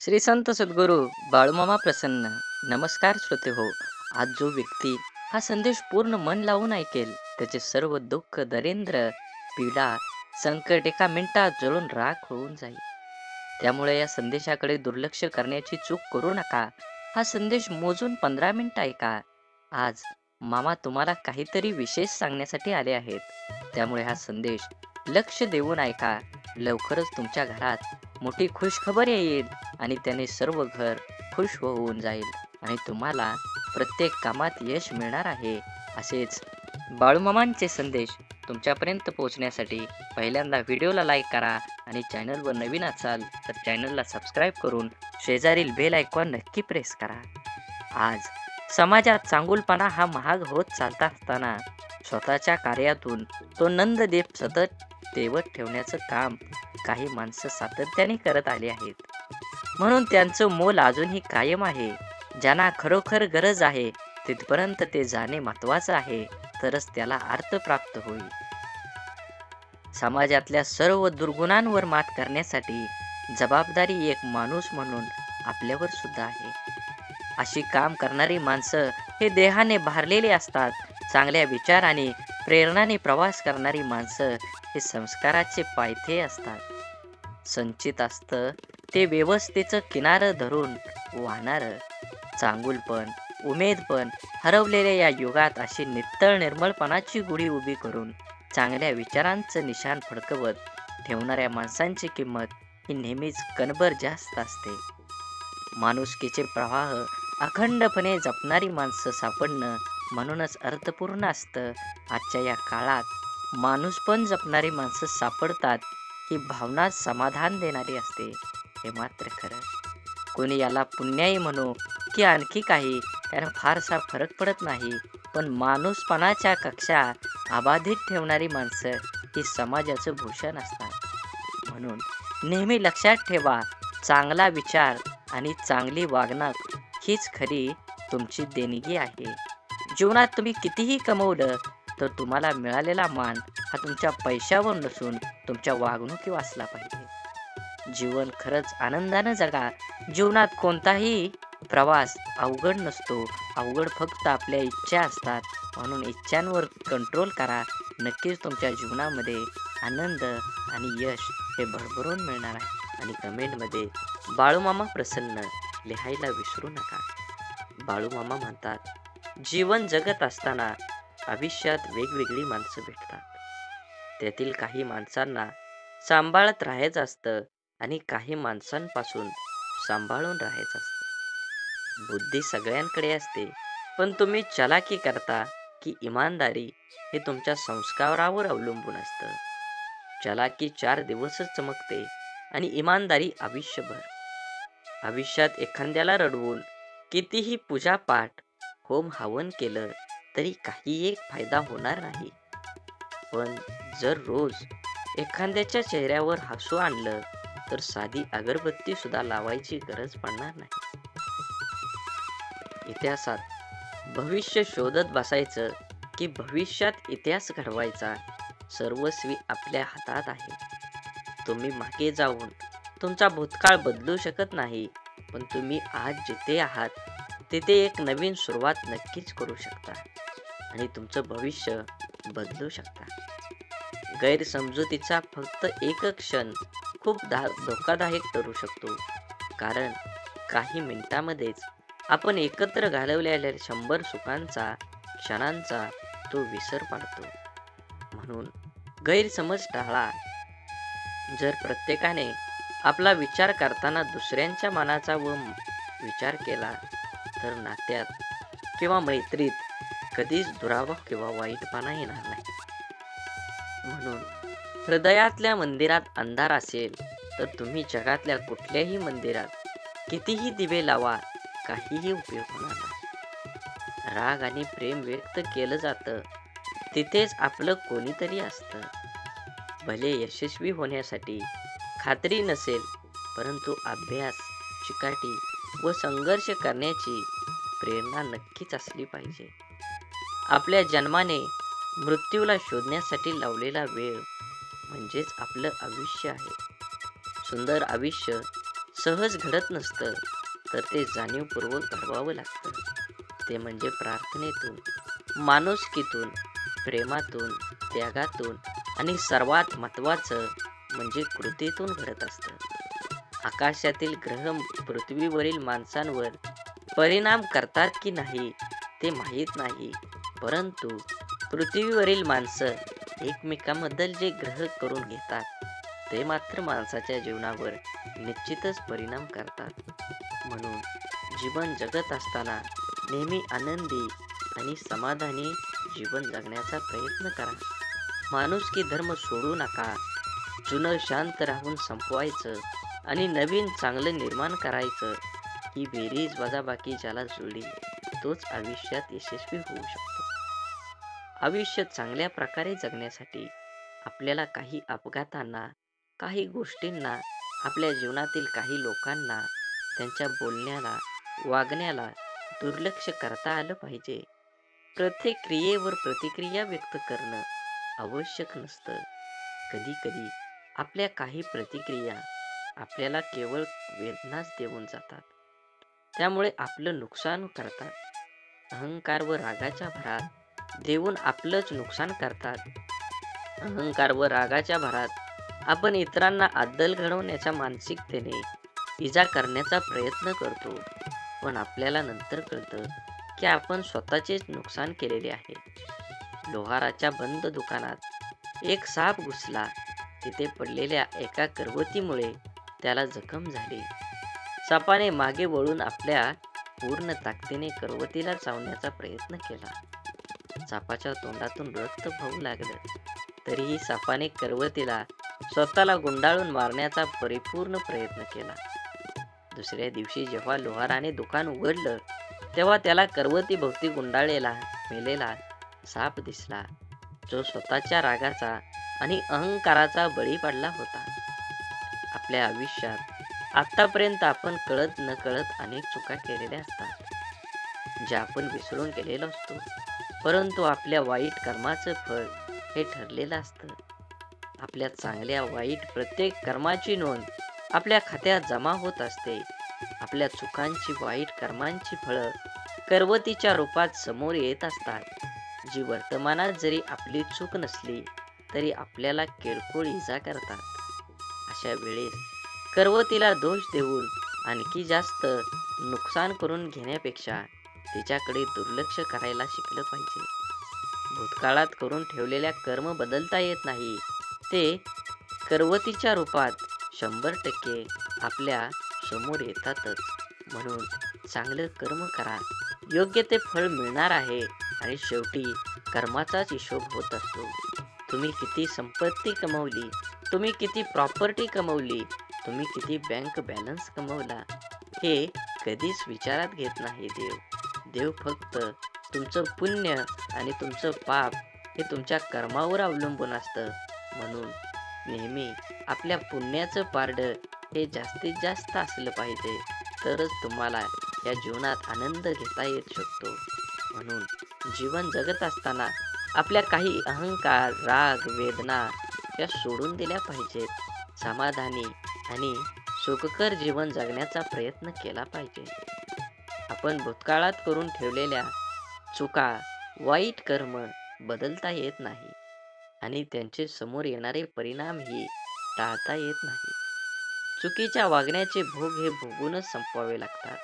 श्री संत सद्गुरू बाळूमामा प्रसन्न. नमस्कार श्रोते हो. आज जो व्यक्ती हा संदेश पूर्ण मन लावून ऐकेल त्याचे सर्व दुःख दरिद्र पीडा संकट एका मिनिटात जळून राख होऊन जाईल. त्यामुळे या संदेशाकडे दुर्लक्ष करण्याची चूक करू नका. हा संदेश मोजून 15 मिनिटं ऐका. आज मामा तुम्हाला काहीतरी विशेष सांगण्यासाठी आले आहेत. त्यामुळे हा संदेश लक्ष देऊन ऐका. लवकरच तुमच्या घरात मोठी खुशखबर येईल आणि त्याने सर्व घर खुश होऊन जाईल आणि तुम्हाला प्रत्येक कामात यश मिळणार आहे. असेच बाळूमामांचे संदेश तुमच्यापर्यंत पोहोचण्यासाठी पहिल्यांदा व्हिडिओला लाईक करा आणि चॅनलवर नवीन असाल तर चॅनलला सबस्क्राईब करून शेजारील बेल आयकॉन नक्की प्रेस करा. आज समाजात चांगुलपणा हा महाग होत चालता असताना स्वतःच्या कार्यातून तो नंददीप सतत तेवत ठेवण्याचं काम काही माणसं सातत्याने करत आली आहेत. म्हणून त्यांचं मोल अजूनही कायम आहे. ज्यांना खरोखर गरज आहे तिथपर्यंत ते जाणे महत्त्वाचं आहे, तरच त्याला अर्थ प्राप्त होईल. समाजातल्या सर्व दुर्गुणांवर मात करण्यासाठी जबाबदारी एक माणूस म्हणून आपल्यावर सुद्धा आहे. अशी काम करणारी माणसं हे देहाने भारलेली असतात. चांगल्या विचार आणि प्रेरणाने प्रवास करणारी माणसं हे संस्काराचे पायथे असतात. संचित असतं ते व्यवस्थेचं किनारं धरून वाहणारं चांगुलपण उमेदपण हरवलेल्या या युगात अशी नित्तळ निर्मळपणाची गुढी उभी करून चांगल्या विचारांचं निशाण फडकवत ठेवणाऱ्या माणसांची किंमत ही नेहमीच कणभर जास्त असते. माणुसकीचे प्रवाह अखंडपणे जपणारी माणसं सापडणं म्हणूनच अर्थपूर्ण असतं. आजच्या या काळात माणूसपण जपणारी माणसं सापडतात ही भावना समाधान देणारी असते. हे मात्र खरं. कोणी याला पुण्याई म्हणू की आणखी काही त्यानं फारसा फरक पडत नाही, पण माणूसपणाच्या कक्षा अबाधित ठेवणारी माणसं ही समाजाचं भूषण असतात. म्हणून नेहमी लक्षात ठेवा, चांगला विचार आणि चांगली वागणूक हीच खरी तुमची देणगी आहे. जीवनात तुम्ही कितीही कमवलं तर तुम्हाला मिळालेला मान हा तुमच्या पैशावर नसून तुमच्या वागणुकीवर असला पाहिजे. जीवन खरंच आनंदानं जगा. जीवनात कोणताही प्रवास अवघड नसतो. अवघड फक्त आपल्या इच्छा असतात. म्हणून इच्छांवर कंट्रोल करा. नक्कीच तुमच्या जीवनामध्ये आनंद आणि यश हे भरभरून मिळणार आहे. आणि कमेंटमध्ये बाळूमामा प्रसन्न लिहायला विसरू नका. बाळूमामा म्हणतात, जीवन जगत असताना आयुष्यात वेगवेगळी माणसं भेटतात. त्यातील काही माणसांना सांभाळत राहायचं असतं आणि काही माणसांपासून सांभाळून राहायचं असतं. बुद्धी सगळ्यांकडे असते, पण तुम्ही चलाकी करता की इमानदारी हे तुमच्या संस्कारावर अवलंबून असतं. चलाकी 4 दिवसच चमकते आणि इमानदारी आयुष्यभर. आयुष्यात एखाद्याला रडवून कितीही पूजापाठ होम हवन केलं तरी काही एक फायदा होणार नाही. पण जर रोज एखाद्याच्या चेहऱ्यावर हसू आणलं तर साधी अगरबत्ती सुद्धा लावायची गरज पडणार नाही. इतिहासात भविष्य शोधत बसायचं की भविष्यात इतिहास घडवायचा, सर्वस्वी आपल्या हातात आहे. तुम्ही मागे जाऊन तुमचा भूतकाळ बदलू शकत नाही, पण तुम्ही आज जिथे आहात तिथे एक नवीन सुरुवात नक्कीच करू शकता आणि तुमचं भविष्य बदलू शकता. गैरसमजुतीचा फक्त एक क्षण खूप धोकादायक ठरू शकतो, कारण काही मिनिटांमध्येच आपण एकत्र घालवलेल्या 100 सुखांचा क्षणांचा तो विसर पाडतो. म्हणून गैरसमज टाळा. जर प्रत्येकाने आपला विचार करताना दुसऱ्यांच्या मनाचा विचार केला तर नात्यात किंवा मैत्रीत कधीच दुरावा किंवा वाईटपणा येणार नाही. म्हणून हृदयातल्या मंदिरात अंधार असेल तर तुम्ही जगातल्या कुठल्याही मंदिरात कितीही दिवे लावा, काहीही उपयोग होणार नाही. राग आणि प्रेम व्यक्त केलं जातं तिथेच आपलं कोणीतरी असतं. भले यशस्वी होण्यासाठी खात्री नसेल, परंतु अभ्यास, चिकाटी व संघर्ष करण्याची प्रेरणा नक्कीच असली पाहिजे. आपल्या जन्माने मृत्यूला शोधण्यासाठी लावलेला वेळ म्हणजेच आपलं आयुष्य आहे. सुंदर आयुष्य सहज घडत नसतं, तर ते जाणीवपूर्वक घडवावं लागतं. ते म्हणजे प्रार्थनेतून, माणुसकीतून, प्रेमातून, त्यागातून आणि सर्वात महत्त्वाचं म्हणजे कृतीतून घडत असतं. आकाशातील ग्रह पृथ्वीवरील माणसांवर परिणाम करतात की नाही ते माहीत नाही, परंतु पृथ्वीवरील माणसं एकमेकांबद्दल जे ग्रह करून घेतात, ते मात्र माणसाच्या जीवनावर निश्चितच परिणाम करतात. म्हणून जीवन जगत असताना नेहमी आनंदी आणि समाधानी जीवन जगण्याचा प्रयत्न करा. माणुसकी धर्म सोडू नका. जुनं शांत राहून संपवायचं आणि नवीन चांगलं निर्माण करायचं. ही बेरीज वजाबाकी ज्याला जुळली, तोच आयुष्यात यशस्वी होऊ शकतो. आयुष्य चांगल्या प्रकारे जगण्यासाठी आपल्याला काही अपघातांना, काही गोष्टींना, आपल्या जीवनातील काही लोकांना, त्यांच्या बोलण्याला, वागण्याला दुर्लक्ष करता आलं पाहिजे. प्रत्येक क्रियेवर प्रतिक्रिया व्यक्त करणं आवश्यक नसतं. कधी-कधी आपल्या काही प्रतिक्रिया आपल्याला केवळ वेदनाच देऊन जातात. त्यामुळे आपलं नुकसान करतात. अहंकार व रागाच्या भरात देऊन आपलंच नुकसान करतात. अहंकार व रागाच्या भरात आपण इतरांना अद्दल घडवण्याच्या मानसिकतेने इजा करण्याचा प्रयत्न करतो. पण आपल्याला नंतर कळतं की आपण स्वतःचेच नुकसान केलेले आहे. लोहाराच्या बंद दुकानात एक साप घुसला. तिथे पडलेल्या एका करवतीमुळे त्याला जखम झाली. सापाने मागे वळून आपल्या पूर्ण ताकदीने करवतीला चावण्याचा प्रयत्न केला. सापाच्या तोंडातून रक्त वाहू लागलं. तरीही सापाने करवतीला स्वतःला गुंडाळून मारण्याचा परिपूर्ण प्रयत्न केला. दुसऱ्या दिवशी जेव्हा लोहाराने दुकान उघडलं, तेव्हा त्याला करवतीभोवती गुंडाळलेला मेलेला साप दिसला, जो स्वतःच्या रागाचा आणि अहंकाराचा बळी पडला होता. आपल्या आयुष्यात आतापर्यंत आपण कळत नकळत अनेक चुका केलेल्या असतात, ज्या आपण विसरून गेलेलो असतो. परंतु आपल्या वाईट कर्माचं फळ हे ठरलेलं असतं. आपल्या चांगल्या वाईट प्रत्येक कर्माची नोंद आपल्या खात्यात जमा होत असते. आपल्या चुकांची, वाईट कर्मांची फळं करवतीच्या रूपात समोर येत असतात, जी वर्तमानात जरी आपली चूक नसली तरी आपल्याला किरकोळ इजा करतात. अशा वेळेस करवतीला दोष देऊन आणखी जास्त नुकसान करून घेण्यापेक्षा तिच्याकडे दुर्लक्ष करायला शिकलं पाहिजे. भूतकाळात करून ठेवलेल्या कर्म बदलता येत नाही. ते करवतीच्या रूपात 100% आपल्या समोर येतातच. म्हणून चांगलं कर्म करा. योग्य ते फळ मिळणार आहे आणि शेवटी कर्माचाच हिशोब होत असतो. तुम्ही किती संपत्ती कमवली, तुम्ही किती प्रॉपर्टी कमवली, तुम्ही किती बँक बॅलन्स कमवला, हे कधीच विचारात घेत नाही देव. देव फक्त तुमचं पुण्य आणि तुमचं पाप हे तुमच्या कर्मावर अवलंबून असतं. म्हणून नेहमी आपल्या पुण्याचं पारडं हे जास्तीत जास्त असलं पाहिजे, तरच तुम्हाला या जीवनात आनंद घेता येत शकतो. म्हणून जीवन जगत असताना आपल्या काही अहंकार, राग, वेदना या सोडून दिल्या पाहिजेत. समाधानी आणि सुखकर जीवन जगण्याचा प्रयत्न केला पाहिजे. आपण भूतकाळात करून ठेवलेल्या चुका, वाईट कर्म बदलता येत नाही आणि त्यांचे समोर येणारे परिणामही टाळता येत नाही. चुकीच्या वागण्याचे भोग हे भोगूनच संपवावे लागतात.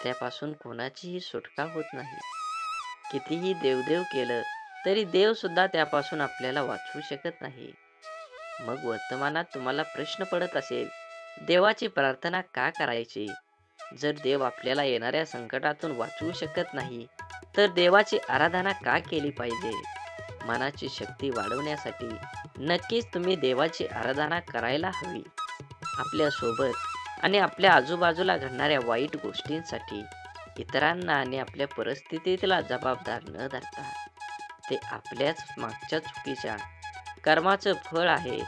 त्यापासून कोणाचीही सुटका होत नाही. कितीही देवदेव केलं तरी देव सुद्धा त्यापासून आपल्याला वाचवू शकत नाही. मग वर्तमानात तुम्हाला प्रश्न पडत असेल, देवाची प्रार्थना का करायची? जर देव आपल्याला येणाऱ्या संकटातून वाचवू शकत नाही, तर देवाची आराधना का केली पाहिजे? मनाची शक्ती वाढवण्यासाठी नक्कीच तुम्ही देवाची आराधना करायला हवी. आपल्या सोबत आणि आपल्या आजूबाजूला घडणाऱ्या वाईट गोष्टींसाठी इतरांना आणि आपल्या परिस्थितीला जबाबदार न धरता, ते आपल्याच मागच्या चुकीच्या कर्माचं फळ आहे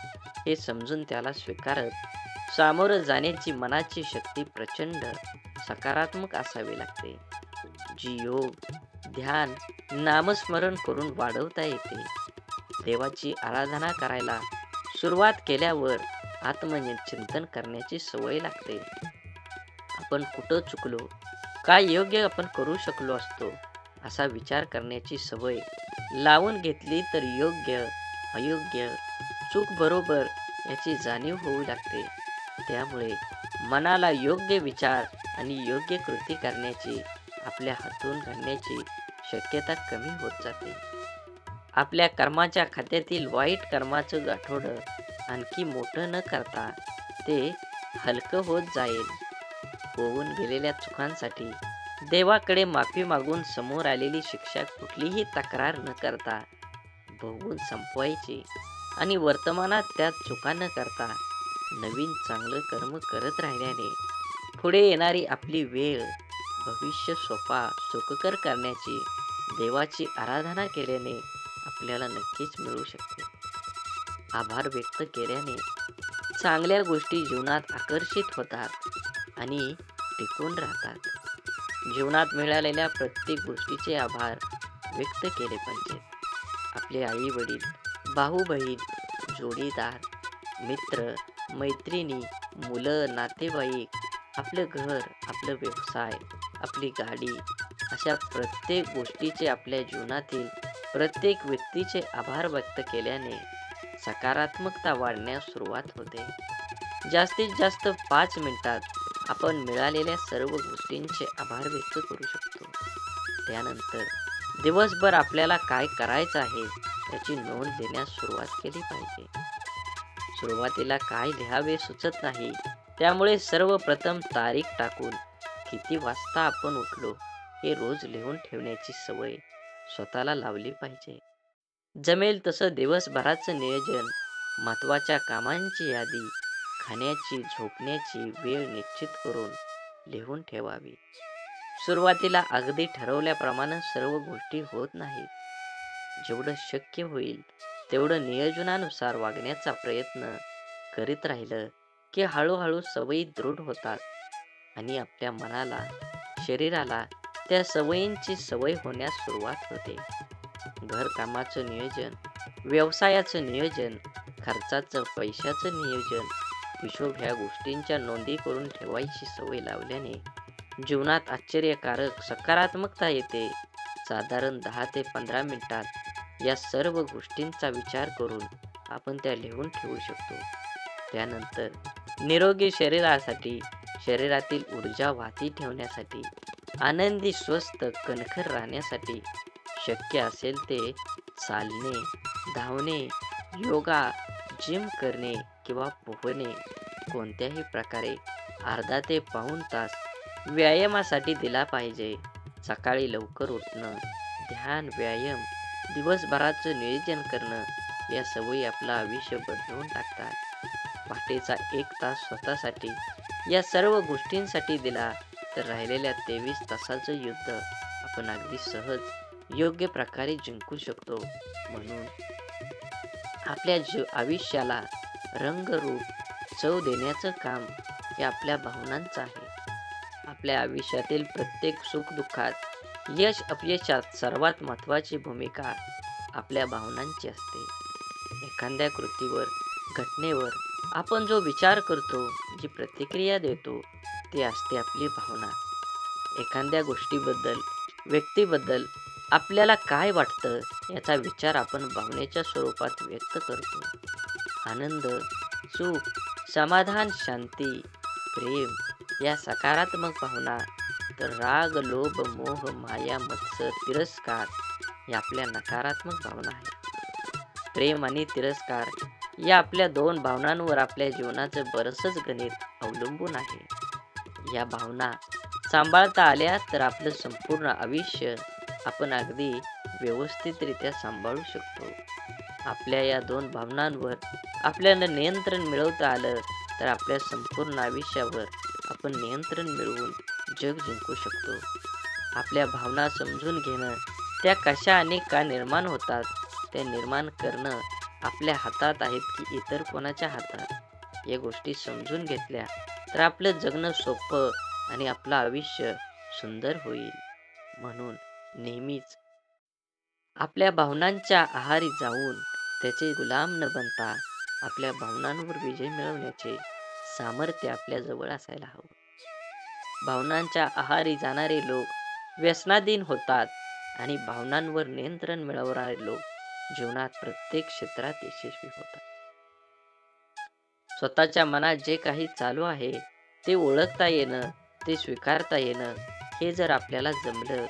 हे समजून त्याला स्वीकारत सामोरं जाण्याची मनाची शक्ती प्रचंड सकारात्मक असावी लागते, जी योग, ध्यान, नामस्मरण करून वाढवता येते. देवाची आराधना करायला सुरुवात केल्यावर आत्मचिंतन करण्याची सवय लागते. आपण कुठं चुकलो, काय योग्य आपण करू शकलो असतो, असा विचार करण्याची सवय लावून घेतली तर योग्य, अयोग्य, चूक बरोबर याची जाणीव होऊ लागते. त्यामुळे मनाला योग्य विचार आणि योग्य कृती करण्याची, आपल्या हातून घडण्याची शक्यता कमी होत जाते. आपल्या कर्माच्या खात्यातील वाईट कर्माचं गाठोडं आणखी मोठं न करता ते हलकं होत जाईल. होऊन गेलेल्या चुकांसाठी देवाकडे माफी मागून समोर आलेली शिक्षा कुठलीही तक्रार न करता भोगून संपवायची आणि वर्तमानात त्या चुका न करता नवीन चांगलं कर्म करत राहिल्याने पुढे येणारी आपली वेळ, भविष्य सुखकर करण्याची देवाची आराधना केल्याने आपल्याला नक्कीच मिळू शकते. आभार व्यक्त केल्याने चांगल्या गोष्टी जीवनात आकर्षित होतात आणि टिकून राहतात. जीवनात मिळालेल्या प्रत्येक गोष्टीचे आभार व्यक्त केले पाहिजेत. आपले आई वडील, भाऊ बहीण, जोडीदार, मित्र, मैत्रिणी, मुलं, नातेवाईक, आपलं घर, आपलं व्यवसाय, आपली गाडी, अशा प्रत्येक गोष्टीचे, आपल्या जीवनातील प्रत्येक व्यक्तीचे आभार व्यक्त केल्याने सकारात्मकता वाढण्यास सुरुवात होते. जास्तीत जास्त 5 मिनिटात आपण मिळालेल्या सर्व गोष्टींचे आभार व्यक्त करू शकतो. त्यानंतर दिवसभर आपल्याला काय करायचं आहे याची नोंद देण्यास सुरुवात केली पाहिजे. सुरुवातीला काय लिहावे सुचत नाही, त्यामुळे सर्वप्रथम तारीख टाकून किती वाजता आपण उठलो हे रोज लिहून ठेवण्याची सवय स्वतःला लावली पाहिजे. जमेल तसं दिवसभराचं नियोजन, महत्त्वाच्या कामांची यादी, खाण्याची, झोपण्याची वेळ निश्चित करून लिहून ठेवावी. सुरुवातीला अगदी ठरवल्याप्रमाणे सर्व गोष्टी होत नाहीत. जेवढं शक्य होईल तेवढं नियोजनानुसार वागण्याचा प्रयत्न करीत राहिलं की हळूहळू सवयी दृढ होतात आणि आपल्या मनाला, शरीराला त्या सवयींची सवय होण्यास सुरुवात होते. घरकामाचं नियोजन, व्यवसायाचं नियोजन, खर्चाचं, पैशाचं नियोजन, हिशोब ह्या गोष्टींच्या नोंदी करून ठेवायची सवय लावल्याने जीवनात आश्चर्यकारक सकारात्मकता येते. साधारण 10 ते 15 मिनिटात या सर्व गोष्टींचा विचार करून आपण त्या लिहून ठेवू शकतो. त्यानंतर निरोगी शरीरासाठी, शरीरातील ऊर्जा वाहती ठेवण्यासाठी, आनंदी, स्वस्थ, कणखर राहण्यासाठी शक्य असेल ते चालणे, धावणे, योगा, जिम करणे किंवा पोहणे, कोणत्याही प्रकारे अर्धा ते पाऊण तास व्यायामासाठी दिला पाहिजे. सकाळी लवकर उठणं, ध्यान, व्यायाम, दिवसभराचं नियोजन करणं या सवयी आपलं आयुष्य बदलून टाकतात. पहाटेचा 1 तास स्वतःसाठी या सर्व गोष्टींसाठी दिला तर राहिलेल्या 23 तासाचं युद्ध आपण अगदी सहज योग्य प्रकारे जिंकू शकतो. म्हणून आपल्या आयुष्याला रंगरूप, चव देण्याचं काम हे आपल्या भावनांचं आहे. आपल्या आयुष्यातील प्रत्येक सुखदुःखात, यश अपयशात सर्वात महत्त्वाची भूमिका आपल्या भावनांची असते. एखाद्या कृतीवर, घटनेवर आपण जो विचार करतो, जी प्रतिक्रिया देतो, ती असते आपली भावना. एखाद्या गोष्टीबद्दल, व्यक्तीबद्दल आपल्याला काय वाटतं याचा विचार आपण भावनेच्या स्वरूपात व्यक्त करतो. आनंद, सुख, समाधान, शांती, प्रेम या सकारात्मक भावना, तर राग, लोभ, मोह, माया, मत्सर, तिरस्कार या आपल्या नकारात्मक भावना आहेत. प्रेम आणि तिरस्कार या आपल्या 2 भावनांवर आपल्या जीवनाचं बरंचसं गणित अवलंबून आहे. या भावना सांभाळता आल्या तर आपलं संपूर्ण आयुष्य आपण अगदी व्यवस्थितरित्या सांभाळू शकतो. आपल्या या 2 भावनांवर आपल्याला नियंत्रण मिळवता आलं तर आपल्या संपूर्ण आयुष्यावर आपण नियंत्रण मिळवून जग जिंकू शकतो. आपल्या भावना समजून घेणं, त्या कशा आणि का निर्माण होतात, त्या निर्माण करणं आपल्या हातात आहेत की इतर कोणाच्या हातात, या गोष्टी समजून घेतल्या तर आपलं जगणं सोपं आणि आपलं आयुष्य सुंदर होईल. म्हणून नेहमीच आपल्या भावनांच्या आहारी जाऊन त्याचे गुलाम न बनता आपल्या भावनांवर विजय मिळवण्याचे सामर्थ्य आपल्या जवळ असायला हवं. भावनांच्या आहारी जाणारे लोक व्यसनाधीन होतात आणि भावनांवर नियंत्रण मिळवणारे लोक जीवनात प्रत्येक क्षेत्रात यशस्वी होतात. स्वतःच्या मनात जे काही चालू आहे ते ओळखता येणं, ते स्वीकारता येणं, हे जर आपल्याला जमलं,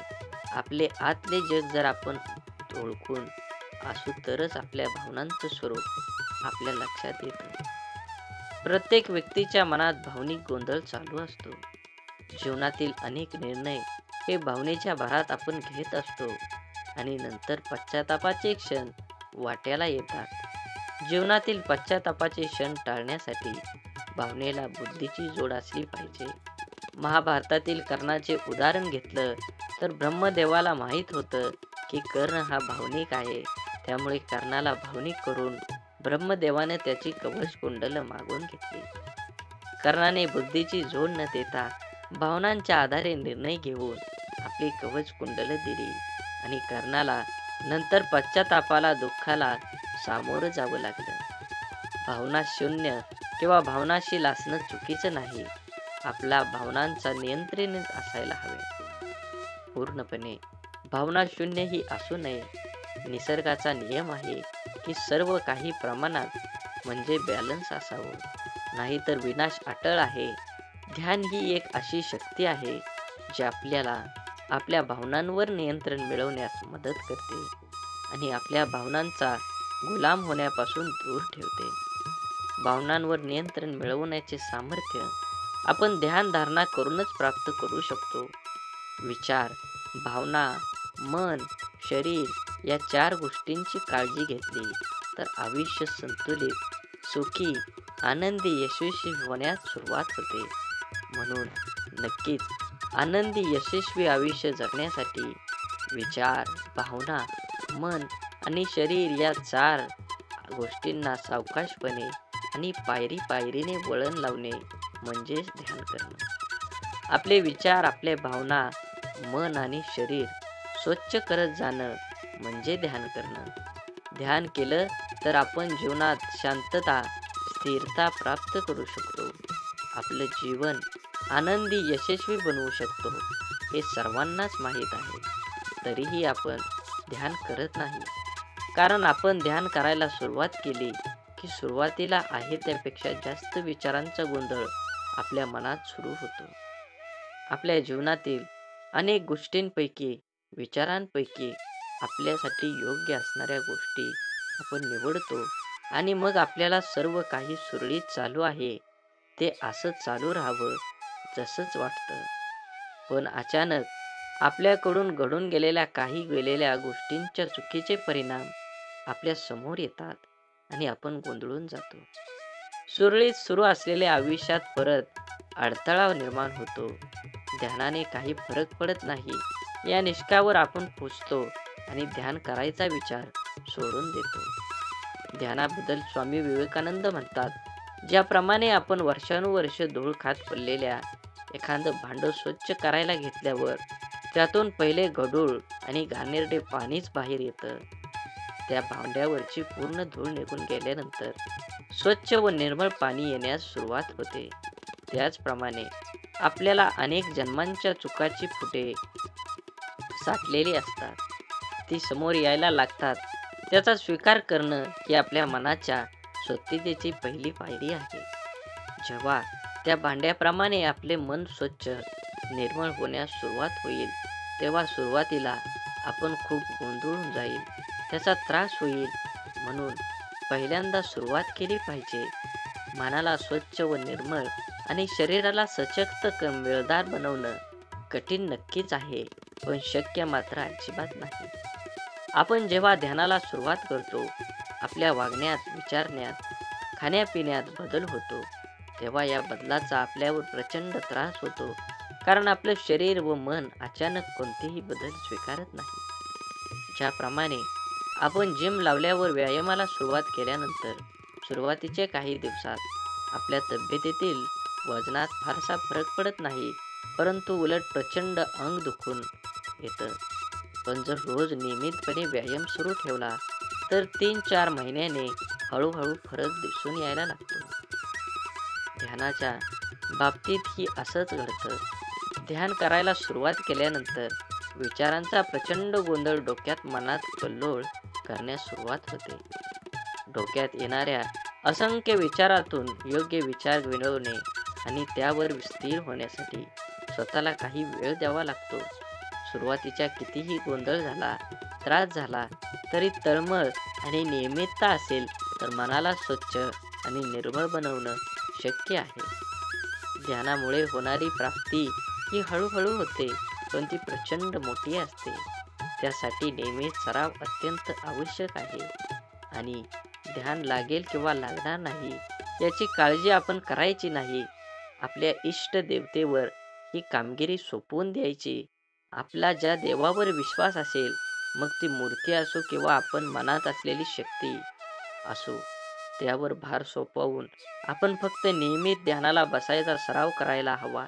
आपले आतले जग जर आपण ओळखून असू तरच आपल्या भावनांचं स्वरूप आपल्या लक्षात येतं. प्रत्येक व्यक्तीच्या मनात भावनिक गोंधळ चालू असतो. जीवनातील अनेक निर्णय हे भावनेच्या भरात आपण घेत असतो आणि नंतर पश्चातापाचे क्षण वाट्याला येतात. जीवनातील पश्चातापाचे क्षण टाळण्यासाठी भावनेला बुद्धीची जोड असली पाहिजे. महाभारतातील कर्णाचे उदाहरण घेतलं तर ब्रह्मदेवाला माहीत होतं की कर्ण हा भावनिक आहे. त्यामुळे कर्णाला भावनिक करून ब्रह्मदेवाने त्याची कवच कुंडल मागून घेतली. कर्णाने बुद्धीची जोड न देता भावनांच्या आधारे निर्णय घेऊन आपली कवच कुंडल दिली आणि कर्णाला नंतर पश्चातापाला, दुःखाला सामोरं जावं लागलं. भावना शून्य किंवा भावनाशील असणं चुकीचं नाही. आपला भावनांचा नियंत्रणीत असायला हवे. पूर्णपणे भावना शून्य ही असू नये. निसर्गाचा नियम आहे की सर्व काही प्रमाणात म्हणजे बॅलन्स असावं, नाहीतर विनाश अटळ आहे. ध्यान ही एक अशी शक्ती आहे जी आपल्याला आपल्या भावनांवर नियंत्रण मिळवण्यास मदत करते आणि आपल्या भावनांचा गुलाम होण्यापासून दूर ठेवते. भावनांवर नियंत्रण मिळवण्याचे सामर्थ्य आपण ध्यान धारणा करूनच प्राप्त करू शकतो. विचार, भावना, मन, शरीर या 4 गोष्टींची काळजी घेतली तर आयुष्य संतुलित, सुखी, आनंदी, यशस्वी होण्यास सुरुवात होते. म्हणून नक्कीच आनंदी, यशस्वी आयुष्य जगण्यासाठी विचार, भावना, मन आणि शरीर या 4 गोष्टींना सावकाशपणे आणि पायरी पायरीने वळण लावणे म्हणजेच ध्यान करणं. आपले विचार, आपल्या भावना, मन आणि शरीर स्वच्छ करत जाणं म्हणजे ध्यान करणं. ध्यान केलं तर आपण जीवनात शांतता, स्थिरता प्राप्त करू शकतो. आपलं जीवन आनंदी, यशस्वी बनवू शकतो. हे सर्वांनाच माहीत आहे. तरीही आपण ध्यान करत नाही. कारण आपण ध्यान करायला सुरुवात केली की सुरुवातीला आहे त्यापेक्षा जास्त विचारांचा गोंधळ आपल्या मनात सुरू होतो. आपल्या जीवनातील अनेक गोष्टींपैकी, विचारांपैकी आपल्यासाठी योग्य असणाऱ्या गोष्टी आपण निवडतो आणि मग आपल्याला सर्व काही सुरळीत चालू आहे ते असं चालू राहावं जसंच वाटतं. पण अचानक आपल्याकडून घडून गेलेल्या गोष्टींच्या चुकीचे परिणाम आपल्या समोर येतात आणि आपण गोंधळून जातो. सुरळीत सुरू असलेल्या आयुष्यात परत अडथळा निर्माण होतो. ध्यानाने काही फरक पडत नाही या निष्कावर आपण पोचतो आणि ध्यान करायचा विचार सोडून देतो. ध्यानाबद्दल स्वामी विवेकानंद म्हणतात, ज्याप्रमाणे आपण वर्षानुवर्ष धूळ खात पडलेल्या एखादं भांडं स्वच्छ करायला घेतल्यावर त्यातून पहिले गढूळ आणि घाणेरडे पाणीच बाहेर येतं, त्या भांड्यावरची पूर्ण धूळ निघून गेल्यानंतर स्वच्छ व निर्मळ पाणी येण्यास सुरुवात होते. त्याचप्रमाणे आपल्याला अनेक जन्मांच्या चुकाची फुटे साठलेली असतात. ती समोर यायला लागतात. त्याचा स्वीकार करणं ही आपल्या मनाच्या स्वच्छतेची पहिली पायरी आहे. जेव्हा त्या भांड्याप्रमाणे आपले मन स्वच्छ, निर्मळ होण्यास सुरुवात होईल, तेव्हा सुरुवातीला आपण खूप गोंधळून जाईल, त्याचा त्रास होईल. म्हणून पहिल्यांदा सुरुवात केली पाहिजे. मनाला स्वच्छ व निर्मळ आणि शरीराला सशक्त मिळदार बनवणं कठीण नक्कीच आहे, पण शक्य मात्र अजिबात नाही. आपण जेव्हा ध्यानाला सुरुवात करतो, आपल्या वागण्यात, विचारण्यात, खाण्यापिण्यात बदल होतो. तेव्हा या बदलाचा आपल्यावर प्रचंड त्रास होतो, कारण आपलं शरीर व मन अचानक कोणतेही बदल स्वीकारत नाही. ज्याप्रमाणे आपण जिम लावल्यावर व्यायामाला सुरुवात केल्यानंतर सुरुवातीच्या काही दिवसात आपल्या तब्येतीतील वजनात फारसा फरक पडत नाही, परंतु उलट प्रचंड अंग दुखून येतं. पण जर रोज नियमितपणे व्यायाम सुरू ठेवला तर 3-4 महिन्याने हळूहळू फरक दिसून यायला लागतो. ध्यानाच्या बाबतीतही असंच घडतं. ध्यान करायला सुरुवात केल्यानंतर विचारांचा प्रचंड गोंधळ डोक्यात मनात कल्लोळ करण्यास सुरुवात होते. डोक्यात येणाऱ्या असंख्य विचारातून योग्य विचार मिळवणे आणि त्यावर स्थिर होण्यासाठी स्वतःला काही वेळ द्यावा लागतो. सुरुवातीच्या कितीही गोंधळ झाला, त्रास झाला तरी तळमळ आणि नियमितता असेल तर मनाला स्वच्छ आणि निर्मळ बनवणं शक्य आहे. ध्यानामुळे होणारी प्राप्ती ही हळूहळू होते, पण ती प्रचंड मोठी असते. त्यासाठी नियमित सराव अत्यंत आवश्यक आहे आणि ध्यान लागेल किंवा लागणार नाही याची काळजी आपण करायची नाही. आपल्या इष्ट देवतेवर ही कामगिरी सोपवून द्यायची. आपला ज्या देवावर विश्वास असेल, मग ती मूर्ती असो किंवा आपण मनात असलेली शक्ती असो, त्यावर भार सोपवून आपण फक्त नियमित ध्यानाला बसायचा सराव करायला हवा.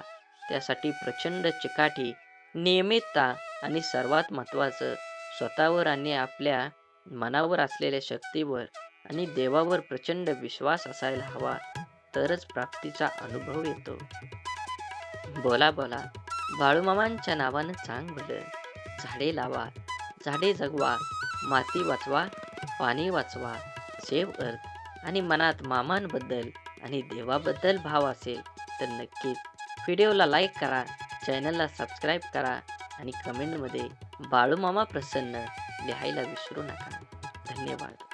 त्यासाठी प्रचंड चिकाटी, नियमितता आणि सर्वात महत्त्वाचं स्वतःवर आणि आपल्या मनावर असलेल्या शक्तीवर आणि देवावर प्रचंड विश्वास असायला हवा. तरच प्राप्तीचा अनुभव येतो. बोला बोला बाळूमामांच्या नावानं चांग भलं. झाडे लावा, झाडे जगवा, माती वाचवा, पाणी वाचवा. सेव्ह अर्थ आणि मनात मामांबद्दल आणि देवाबद्दल भाव असेल तर नक्कीच व्हिडिओला लाईक करा, चॅनलला सबस्क्राईब करा आणि कमेंटमध्ये बाळूमामा प्रसन्न लिहायला विसरू नका. धन्यवाद.